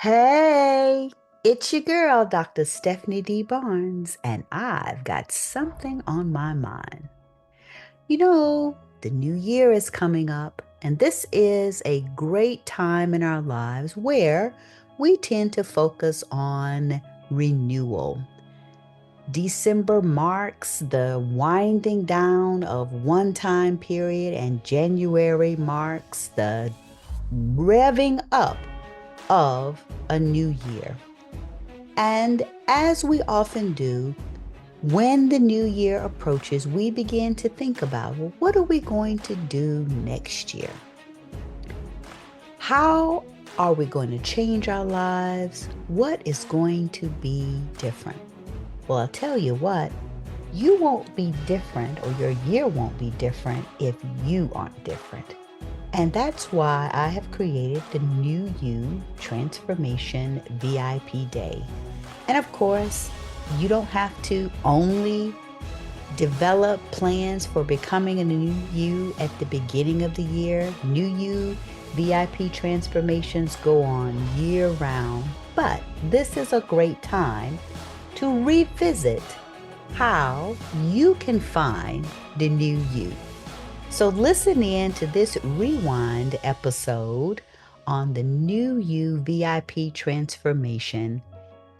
Hey, it's your girl, Dr. Stephanie D. Barnes, and I've got something on my mind. The new year is coming up, and this is a great time in our lives where we tend to focus on renewal. December marks the winding down of one time period, and January marks the revving up of a new year. And as we often do, when the new year approaches, we begin to think about, well, what are we going to do next year? How are we going to change our lives? What is going to be different? Well, I'll tell you what, you won't be different, or your year won't be different if you aren't different. And that's why I have created the New You Transformation VIP Day. And of course, you don't have to only develop plans for becoming a new you at the beginning of the year. New You VIP transformations go on year round, but this is a great time to revisit how you can find the new you. So listen in to this rewind episode on the New You VIP transformation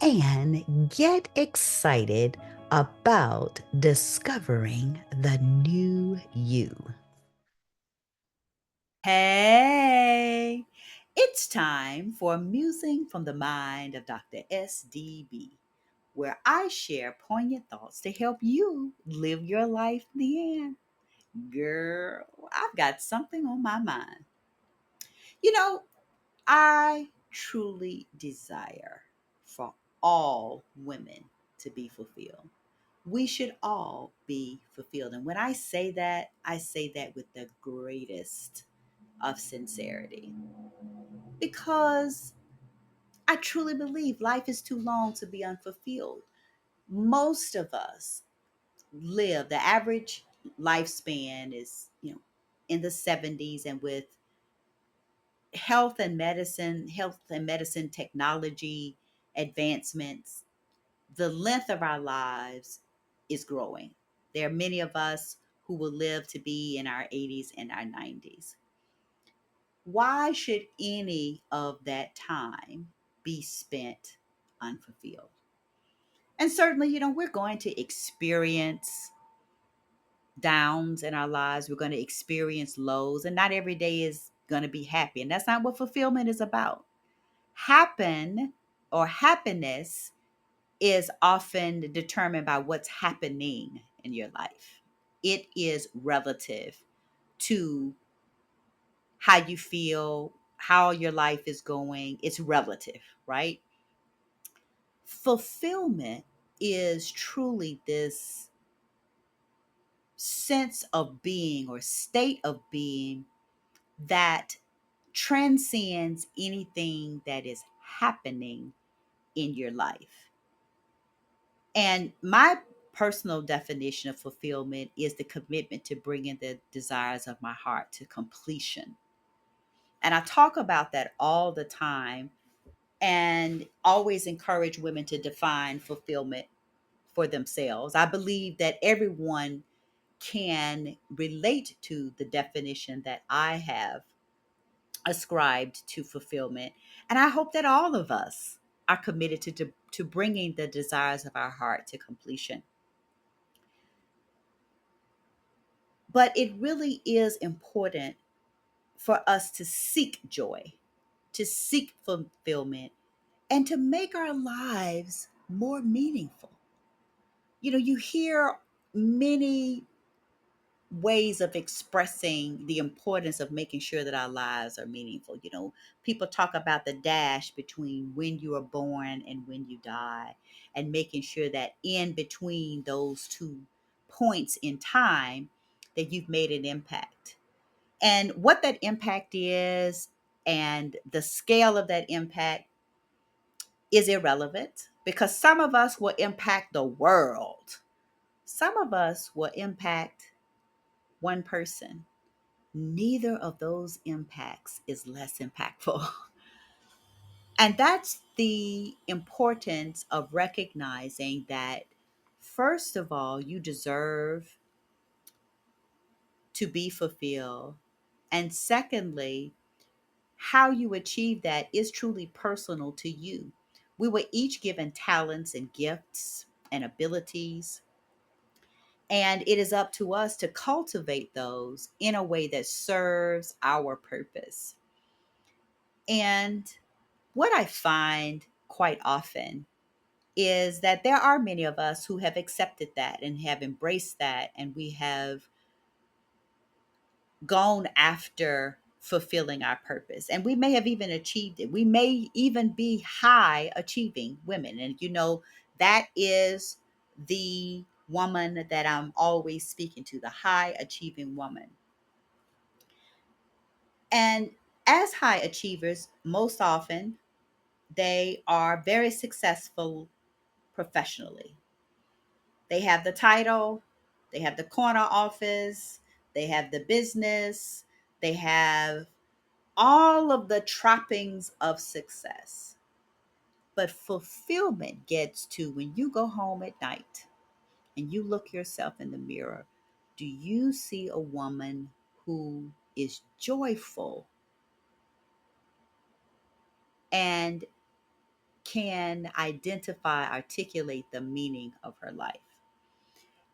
and get excited about discovering the new you. Hey, it's time for Musing from the Mind of Dr. SDB, where I share poignant thoughts to help you live your life in the end. Girl, I've got something on my mind. You know, I truly desire for all women to be fulfilled. We should all be fulfilled. And when I say that with the greatest of sincerity because I truly believe life is too long to be unfulfilled. Most of us the average lifespan is, in the 70s, and with health and medicine technology advancements, the length of our lives is growing. There are many of us who will live to be in our 80s and our 90s. Why should any of that time be spent unfulfilled? And certainly, we're going to experience downs in our lives. We're going to experience lows, and not every day is going to be happy. And that's not what fulfillment is about. Happiness is often determined by what's happening in your life. It is relative to how you feel, how your life is going. It's relative, right? Fulfillment is truly this sense of being or state of being that transcends anything that is happening in your life. And my personal definition of fulfillment is the commitment to bringing the desires of my heart to completion. And I talk about that all the time and always encourage women to define fulfillment for themselves. I believe that everyone can relate to the definition that I have ascribed to fulfillment. And I hope that all of us are committed to bringing the desires of our heart to completion. But it really is important for us to seek joy, to seek fulfillment, and to make our lives more meaningful. You hear many ways of expressing the importance of making sure that our lives are meaningful. People talk about the dash between when you are born and when you die, and making sure that in between those two points in time that you've made an impact. And what that impact is and the scale of that impact is irrelevant, because some of us will impact the world. Some of us will impact one person. Neither of those impacts is less impactful. And that's the importance of recognizing that, first of all, you deserve to be fulfilled. And secondly, how you achieve that is truly personal to you. We were each given talents and gifts and abilities, and it is up to us to cultivate those in a way that serves our purpose. And what I find quite often is that there are many of us who have accepted that and have embraced that, and we have gone after fulfilling our purpose. And we may have even achieved it. We may even be high achieving women. And that is the woman that I'm always speaking to, the high achieving woman. And as high achievers, most often they are very successful professionally. They have the title, they have the corner office, they have the business, they have all of the trappings of success. But fulfillment gets to when you go home at night and you look yourself in the mirror. Do you see a woman who is joyful and can identify, articulate the meaning of her life?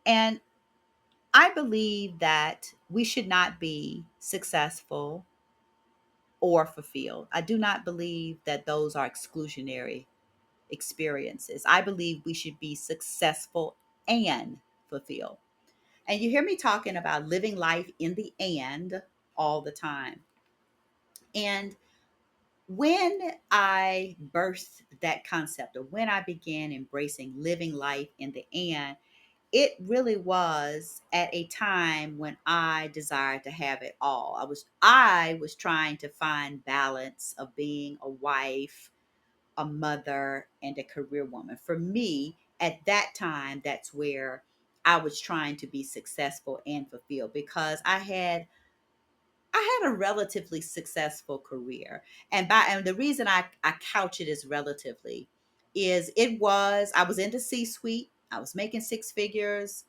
And I believe that we should not be successful or fulfilled. I do not believe that those are exclusionary experiences. I believe we should be successful and fulfilled. And you hear me talking about living life in the and all the time. And when I birthed that concept, or when I began embracing living life in the and, it really was at a time when I desired to have it all. I was trying to find balance of being a wife, a mother, and a career woman. For me, at that time, that's where I was trying to be successful and fulfilled, because I had a relatively successful career. And the reason I couch it as relatively is I was in the C-suite, I was making six figures,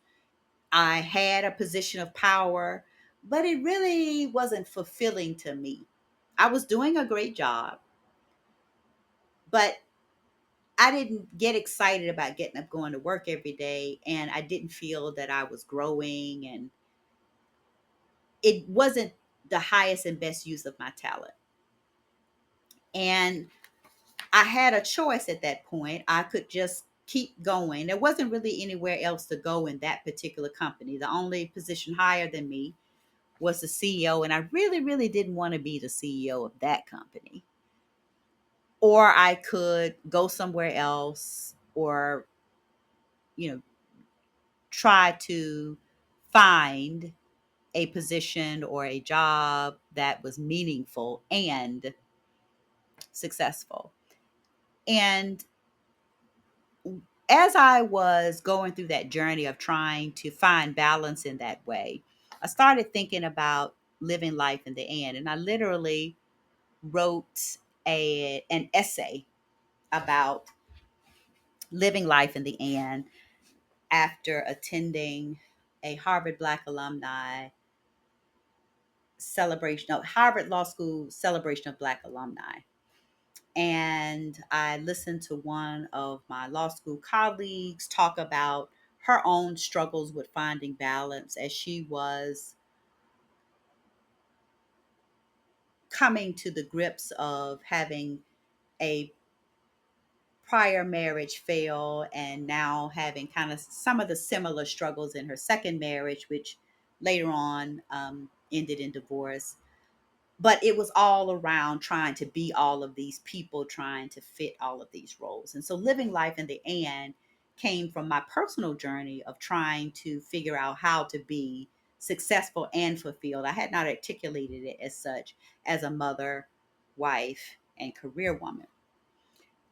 I had a position of power, but it really wasn't fulfilling to me. I was doing a great job, but I didn't get excited about getting up going to work every day, and I didn't feel that I was growing, and it wasn't the highest and best use of my talent. And I had a choice at that point. I could just keep going. There wasn't really anywhere else to go in that particular company. The only position higher than me was the CEO, and I really, really didn't want to be the CEO of that company. Or I could go somewhere else, or, you know, try to find a position or a job that was meaningful and successful. And as I was going through that journey of trying to find balance in that way, I started thinking about living life in the end. And I literally wrote an essay about living life in the end after attending a Harvard Black alumni celebration, no, Harvard Law School celebration of Black alumni. And I listened to one of my law school colleagues talk about her own struggles with finding balance as she was coming to the grips of having a prior marriage fail, and now having kind of some of the similar struggles in her second marriage, which later on ended in divorce. But it was all around trying to be all of these people, trying to fit all of these roles. And so living life in the and came from my personal journey of trying to figure out how to be successful and fulfilled. I had not articulated it as such, as a mother, wife, and career woman.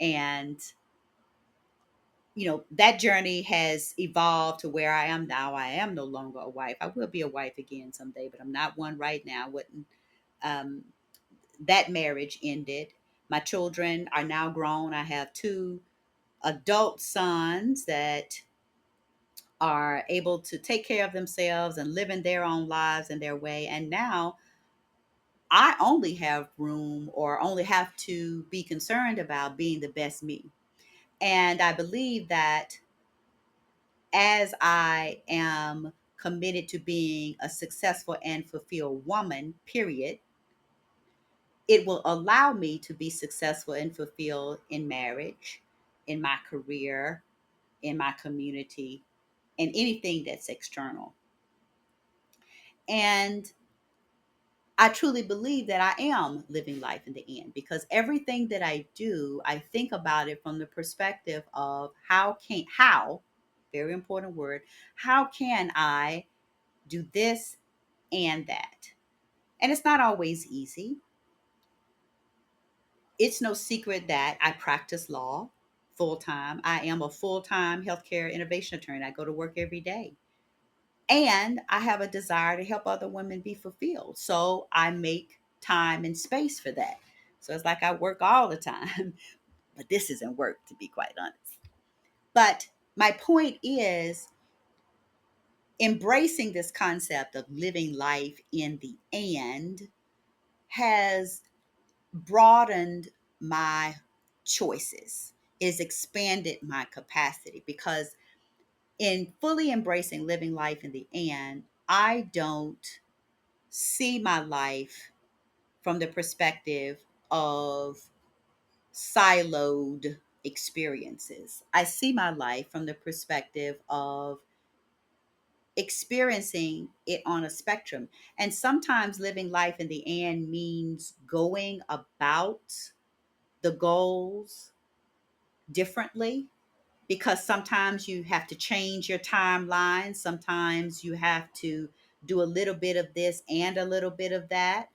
And that journey has evolved to where I am now. I am no longer a wife. I will be a wife again someday, but I'm not one right now. Wouldn't That marriage ended. My children are now grown. I have two adult sons that are able to take care of themselves and live in their own lives in their way. And now I only have room or only have to be concerned about being the best me. And I believe that as I am committed to being a successful and fulfilled woman, period, it will allow me to be successful and fulfilled in marriage, in my career, in my community, and anything that's external. And I truly believe that I am living life in the end because everything that I do, I think about it from the perspective of how, very important word, how can I do this and that? And it's not always easy. It's no secret that I practice law full time. I am a full time healthcare innovation attorney. I go to work every day. And I have a desire to help other women be fulfilled. So I make time and space for that. So it's like I work all the time, but this isn't work, to be quite honest. But my point is embracing this concept of living life in the and has broadened my choices, is expanded my capacity because in fully embracing living life in the and, I don't see my life from the perspective of siloed experiences. I see my life from the perspective of experiencing it on a spectrum. And sometimes living life in the end means going about the goals differently because sometimes you have to change your timeline. Sometimes you have to do a little bit of this and a little bit of that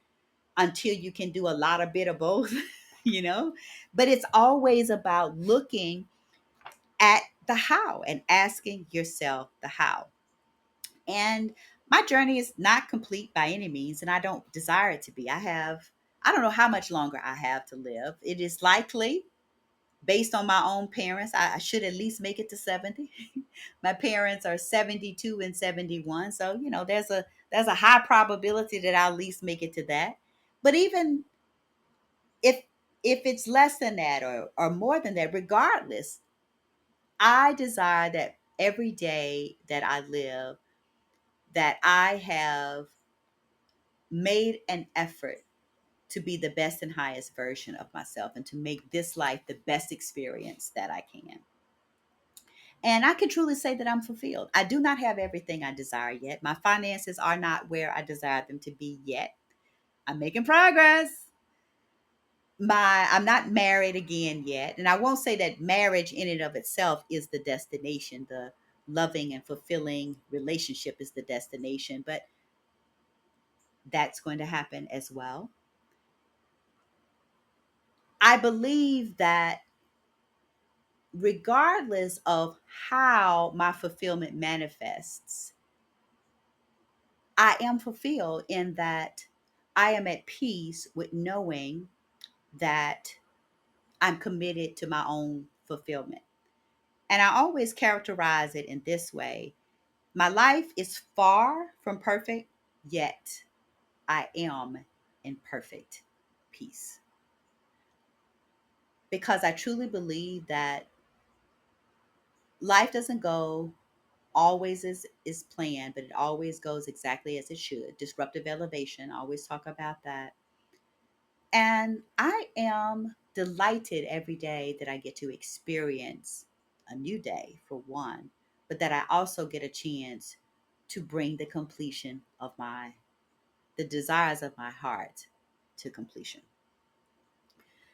until you can do a lot of bit of both, you know? But it's always about looking at the how and asking yourself the how. And my journey is not complete by any means, and I don't desire it to be. I don't know how much longer I have to live. It is likely based on my own parents, I should at least make it to 70. My parents are 72 and 71. So, there's a high probability that I'll at least make it to that. But even if it's less than that or more than that, regardless, I desire that every day that I live, that I have made an effort to be the best and highest version of myself and to make this life the best experience that I can. And I can truly say that I'm fulfilled. I do not have everything I desire yet. My finances are not where I desire them to be yet. I'm making progress. I'm not married again yet. And I won't say that marriage in and of itself is the destination. The loving and fulfilling relationship is the destination, but that's going to happen as well. I believe that regardless of how my fulfillment manifests, I am fulfilled in that I am at peace with knowing that I'm committed to my own fulfillment. And I always characterize it in this way: my life is far from perfect, yet I am in perfect peace. Because I truly believe that life doesn't go always is planned, but it always goes exactly as it should. Disruptive elevation, I always talk about that. And I am delighted every day that I get to experience a new day, for one, but that I also get a chance to bring the completion of the desires of my heart to completion.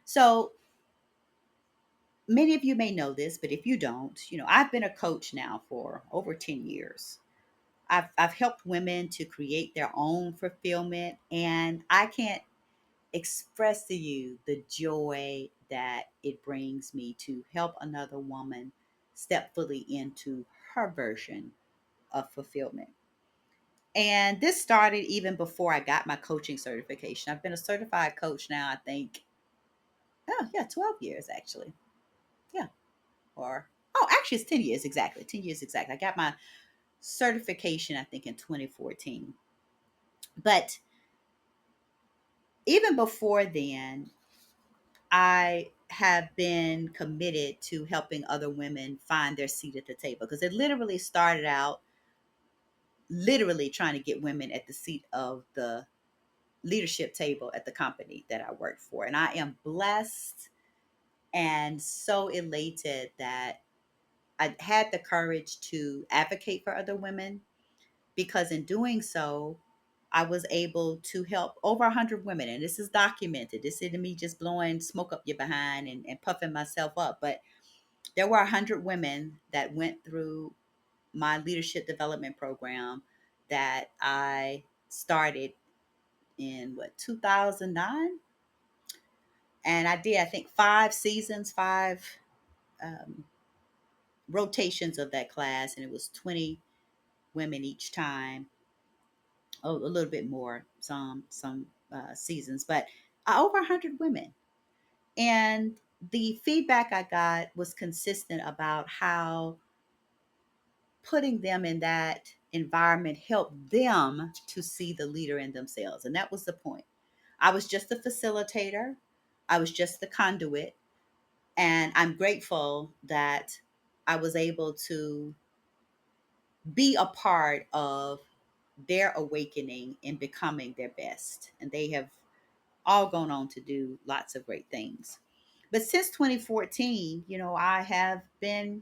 So many of you may know this, but if you don't, I've been a coach now for over 10 years. I've helped women to create their own fulfillment, and I can't express to you the joy that it brings me to help another woman step fully into her version of fulfillment. And this started even before I got my coaching certification. I've been a certified coach now, I think, Oh, yeah, 12 years actually. Yeah. Or, oh, actually, it's 10 years exactly. 10 years exactly. I got my certification, I think, in 2014. But even before then, I have been committed to helping other women find their seat at the table because it literally started out literally trying to get women at the seat of the leadership table at the company that I worked for. And I am blessed and so elated that I had the courage to advocate for other women because in doing so, I was able to help over 100 women. And this is documented. This isn't me just blowing smoke up your behind and puffing myself up. But there were 100 women that went through my leadership development program that I started in what 2009, and I did, I think, 5 seasons, five um, rotations of that class, and it was 20 women each time. Oh, a little bit more some seasons, but over 100 women. And the feedback I got was consistent about how putting them in that environment helped them to see the leader in themselves. And that was the point. I was just a facilitator, I was just the conduit. And I'm grateful that I was able to be a part of their awakening and becoming their best. And they have all gone on to do lots of great things. But since 2014, I have been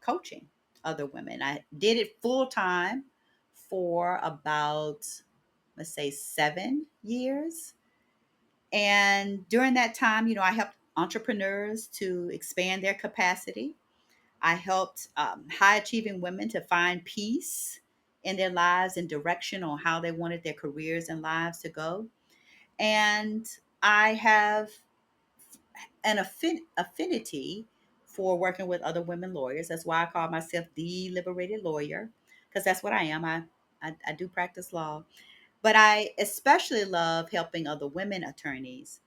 coaching other women. I did it full time for about, let's say, 7 years. And during that time, I helped entrepreneurs to expand their capacity. I helped high achieving women to find peace in their lives and direction on how they wanted their careers and lives to go. And I have an affinity for working with other women lawyers. That's why I call myself the liberated lawyer, because that's what I am. I do practice law, but I especially love helping other women attorneys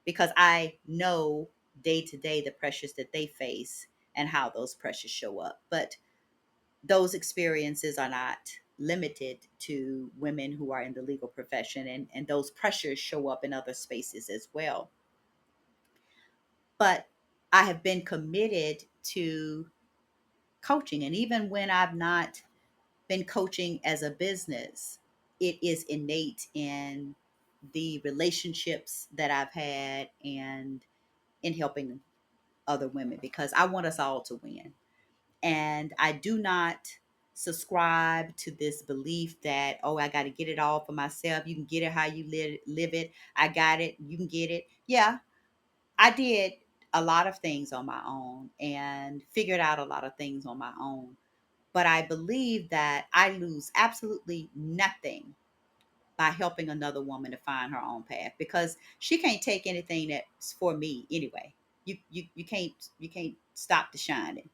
because I know day to day the pressures that they face and how those pressures show up. But those experiences are not limited to women who are in the legal profession, and those pressures show up in other spaces as well. But I have been committed to coaching. And even when I've not been coaching as a business, it is innate in the relationships that I've had and in helping other women because I want us all to win. And I do not subscribe to this belief that, oh, I got to get it all for myself. You can get it how you live it. I got it. You can get it. Yeah, I did a lot of things on my own and figured out a lot of things on my own. But I believe that I lose absolutely nothing by helping another woman to find her own path because she can't take anything that's for me anyway. You can't stop the shining.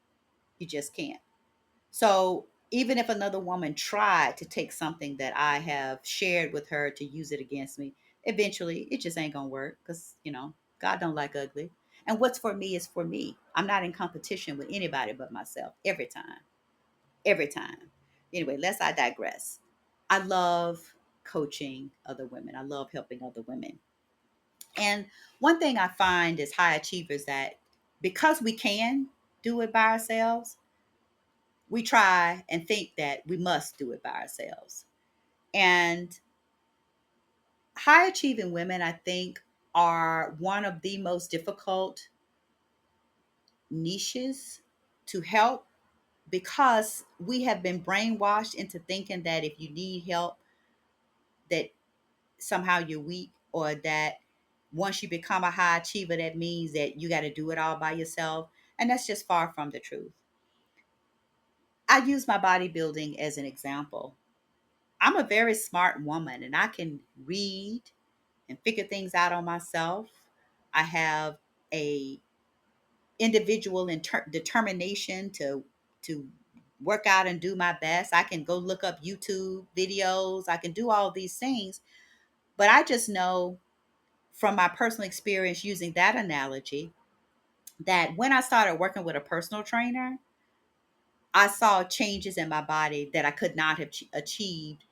You just can't. So even if another woman tried to take something that I have shared with her to use it against me, eventually it just ain't gonna work because God don't like ugly. And what's for me is for me. I'm not in competition with anybody but myself every time. Every time. Anyway, lest I digress. I love coaching other women. I love helping other women. And one thing I find is high achievers that because we can do it by ourselves, we try and think that we must do it by ourselves. And high achieving women, I think, are one of the most difficult niches to help because we have been brainwashed into thinking that if you need help, that somehow you're weak, or that once you become a high achiever, that means that you got to do it all by yourself. And that's just far from the truth. I use my bodybuilding as an example. I'm a very smart woman and I can read and figure things out on myself. I have a individual determination to work out and do my best. I can go look up YouTube videos. I can do all these things, but I just know from my personal experience using that analogy, that when I started working with a personal trainer, I saw changes in my body that I could not have achieved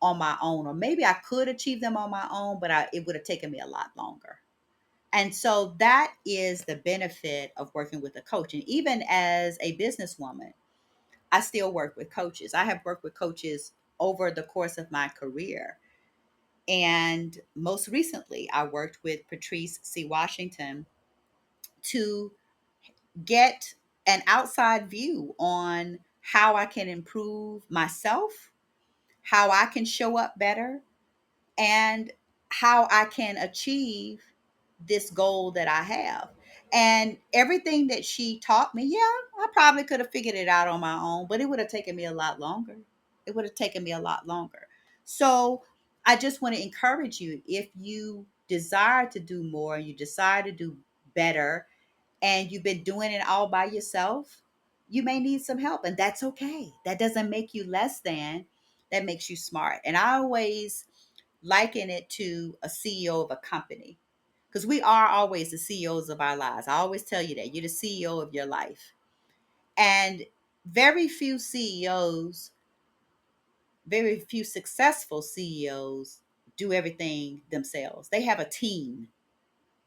on my own, or maybe I could achieve them on my own, but it would have taken me a lot longer. And so that is the benefit of working with a coach. And even as a businesswoman, I still work with coaches. I have worked with coaches over the course of my career. And most recently, I worked with Patrice C. Washington to get an outside view on how I can improve myself, how I can show up better, and how I can achieve this goal that I have. And everything that she taught me, yeah, I probably could have figured it out on my own, but it would have taken me a lot longer. It would have taken me a lot longer. So I just want to encourage you, if you desire to do more, you desire to do better, and you've been doing it all by yourself, you may need some help, and that's okay. That doesn't make you less than, that makes you smart. And I always liken it to a CEO of a company, because we are always the CEOs of our lives. I always tell you that you're the CEO of your life. And very few CEOs, very few successful CEOs do everything themselves. They have a team.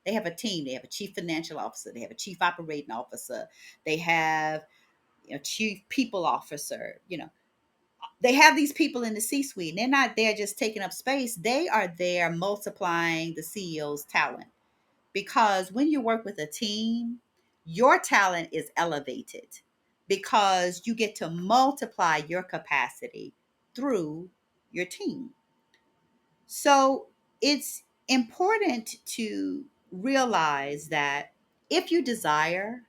They have a team. They have a chief financial officer. They have a chief operating officer. They have, chief people officer. They have these people in the C-suite. They're not there just taking up space. They are there multiplying the CEO's talent. Because when you work with a team, your talent is elevated because you get to multiply your capacity through your team. So it's important to realize that if you desire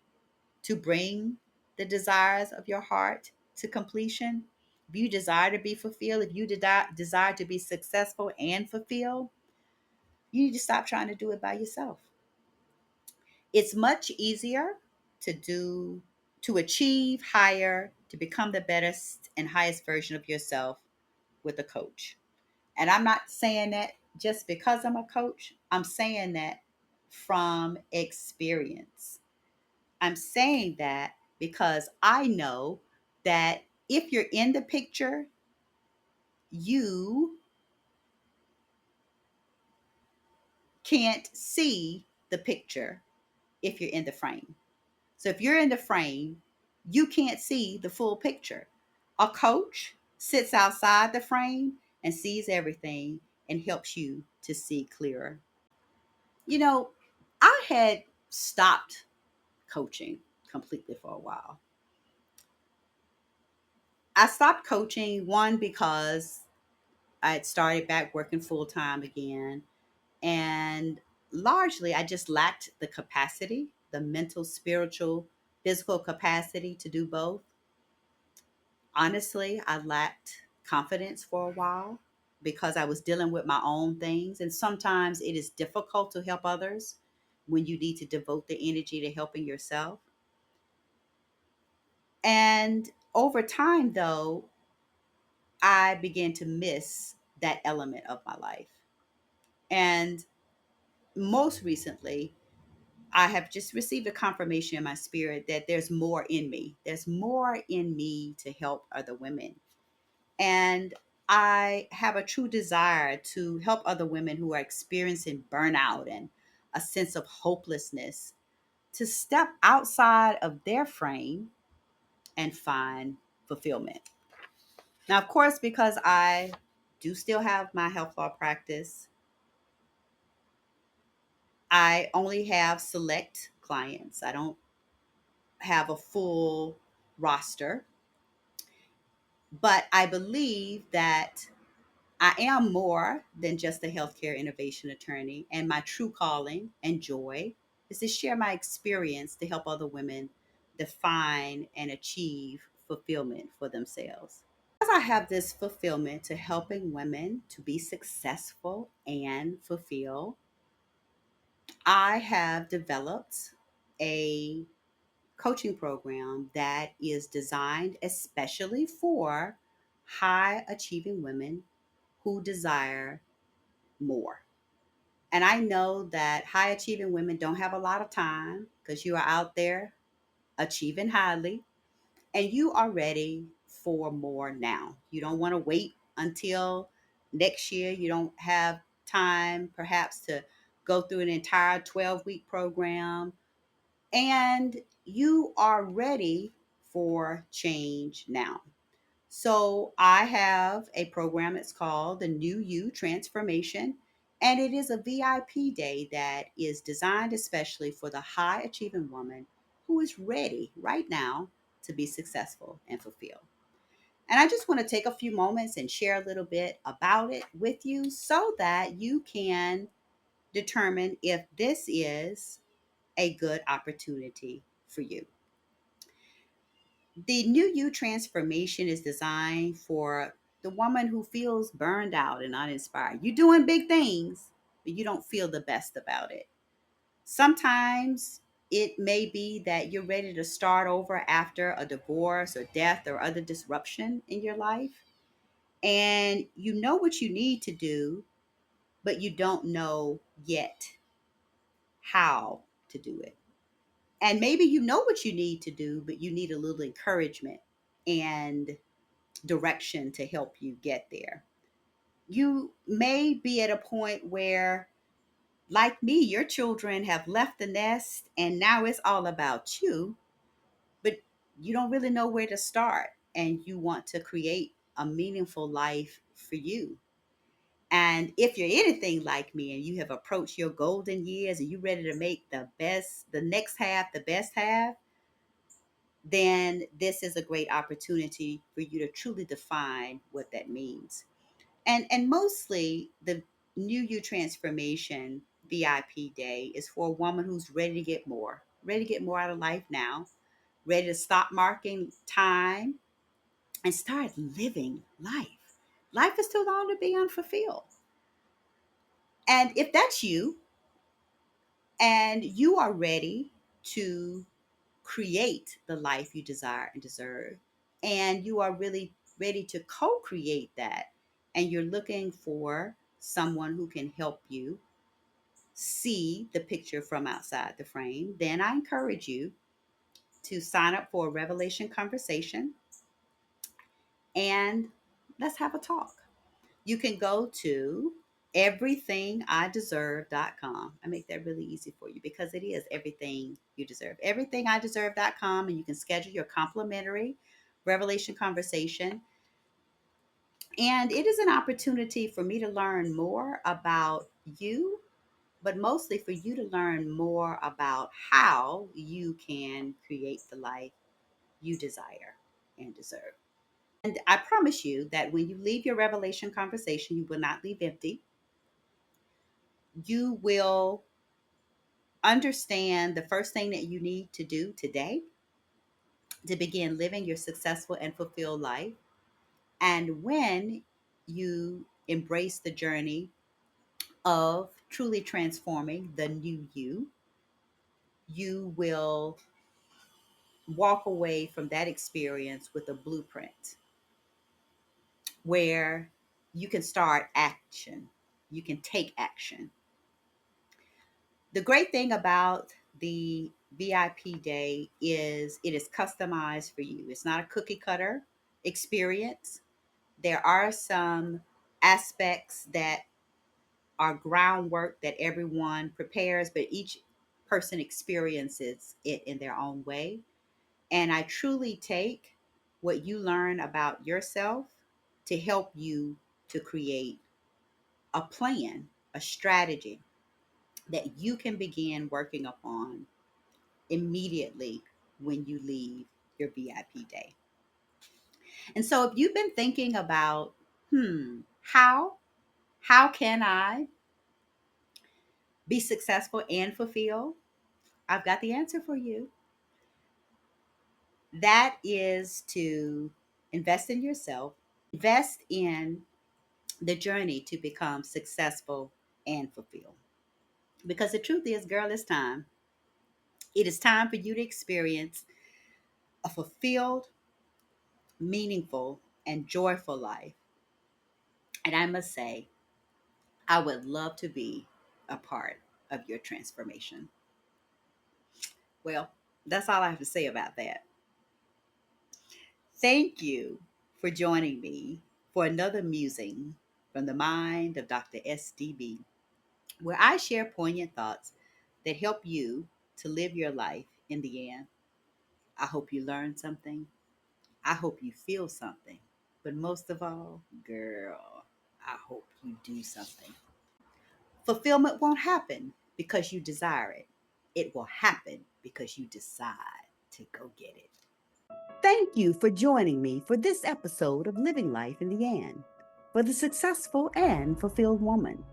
to bring the desires of your heart to completion, if you desire to be fulfilled, if you desire to be successful and fulfilled, you need to stop trying to do it by yourself. It's much easier to achieve higher, to become the best and highest version of yourself with a coach. And I'm not saying that just because I'm a coach. I'm saying that from experience. I'm saying that because I know that if you're in the picture, you can't see the picture if you're in the frame. So if you're in the frame, you can't see the full picture. A coach sits outside the frame and sees everything and helps you to see clearer. You know, I had stopped coaching completely for a while. I stopped coaching, one, because I had started back working full time again. And largely, I just lacked the capacity, the mental, spiritual, physical capacity to do both. Honestly, I lacked confidence for a while because I was dealing with my own things. And sometimes it is difficult to help others when you need to devote the energy to helping yourself. And over time, though, I began to miss that element of my life. And most recently, I have just received a confirmation in my spirit that there's more in me. There's more in me to help other women. And I have a true desire to help other women who are experiencing burnout and a sense of hopelessness to step outside of their frame and find fulfillment. Now, of course, because I do still have my health law practice, I only have select clients. I don't have a full roster, but I believe that I am more than just a healthcare innovation attorney, and my true calling and joy is to share my experience to help other women define and achieve fulfillment for themselves. As I have this fulfillment to helping women to be successful and fulfilled, I have developed a coaching program that is designed especially for high achieving women who desire more. And I know that high achieving women don't have a lot of time because you are out there achieving highly and you are ready for more now. You don't want to wait until next year. You don't have time perhaps to go through an entire 12-week program. And you are ready for change now. So I have a program. It's called the New You Transformation. And it is a VIP day that is designed especially for the high achieving woman who is ready right now to be successful and fulfilled. And I just want to take a few moments and share a little bit about it with you so that you can determine if this is a good opportunity for you. The New You transformation is designed for the woman who feels burned out and uninspired. You're doing big things, but you don't feel the best about it. Sometimes it may be that you're ready to start over after a divorce or death or other disruption in your life. And you know what you need to do, but you don't know yet how to do it. And maybe you know what you need to do, but you need a little encouragement and direction to help you get there. You may be at a point where, like me, your children have left the nest and now it's all about you, but you don't really know where to start and you want to create a meaningful life for you. And if you're anything like me and you have approached your golden years and you're ready to make the next half, the best half, then this is a great opportunity for you to truly define what that means. And mostly the New You Transformation VIP day is for a woman who's ready to get more out of life now, ready to stop marking time and start living life. Life is too long to be unfulfilled. And if that's you and you are ready to create the life you desire and deserve, and you are really ready to co create that, and you're looking for someone who can help you see the picture from outside the frame, then I encourage you to sign up for a revelation conversation and let's have a talk. You can go to everythingideserve.com. I make that really easy for you because it is everything you deserve. Everythingideserve.com, and you can schedule your complimentary revelation conversation. And it is an opportunity for me to learn more about you, but mostly for you to learn more about how you can create the life you desire and deserve. And I promise you that when you leave your revelation conversation, you will not leave empty. You will understand the first thing that you need to do today to begin living your successful and fulfilled life. And when you embrace the journey of truly transforming the new you, you will walk away from that experience with a blueprint where you can start action. You can take action. The great thing about the VIP day is it is customized for you. It's not a cookie cutter experience. There are some aspects that are groundwork that everyone prepares, but each person experiences it in their own way. And I truly take what you learn about yourself to help you to create a plan, a strategy that you can begin working upon immediately when you leave your VIP day. And so if you've been thinking about, how can I be successful and fulfilled? I've got the answer for you. That is to invest in yourself, invest in the journey to become successful and fulfilled. Because the truth is, girl, it's time. It is time for you to experience a fulfilled, meaningful, and joyful life. And I must say, I would love to be a part of your transformation. Well, that's all I have to say about that. Thank you for joining me for another musing from the mind of Dr. SDB, where I share poignant thoughts that help you to live your life in the end. I hope you learn something. I hope you feel something. But most of all, girl, I hope you do something. Fulfillment won't happen because you desire it. It will happen because you decide to go get it. Thank you for joining me for this episode of Living Life in the End for the successful and fulfilled woman.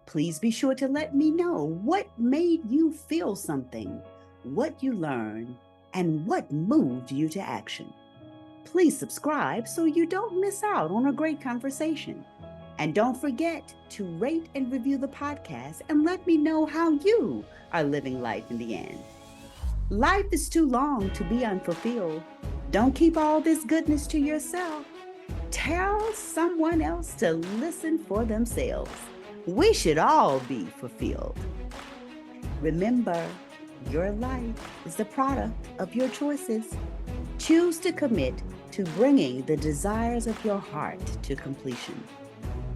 Please be sure to let me know what made you feel something, what you learned, and what moved you to action. Please subscribe so you don't miss out on a great conversation. And don't forget to rate and review the podcast and let me know how you are living life in the end. Life is too long to be unfulfilled. Don't keep all this goodness to yourself. Tell someone else to listen for themselves. We should all be fulfilled. Remember, your life is the product of your choices. Choose to commit to bringing the desires of your heart to completion.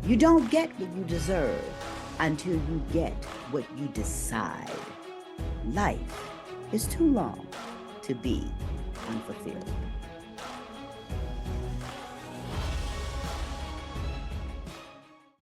You don't get what you deserve until you get what you decide. Life is too long to be unfulfilled.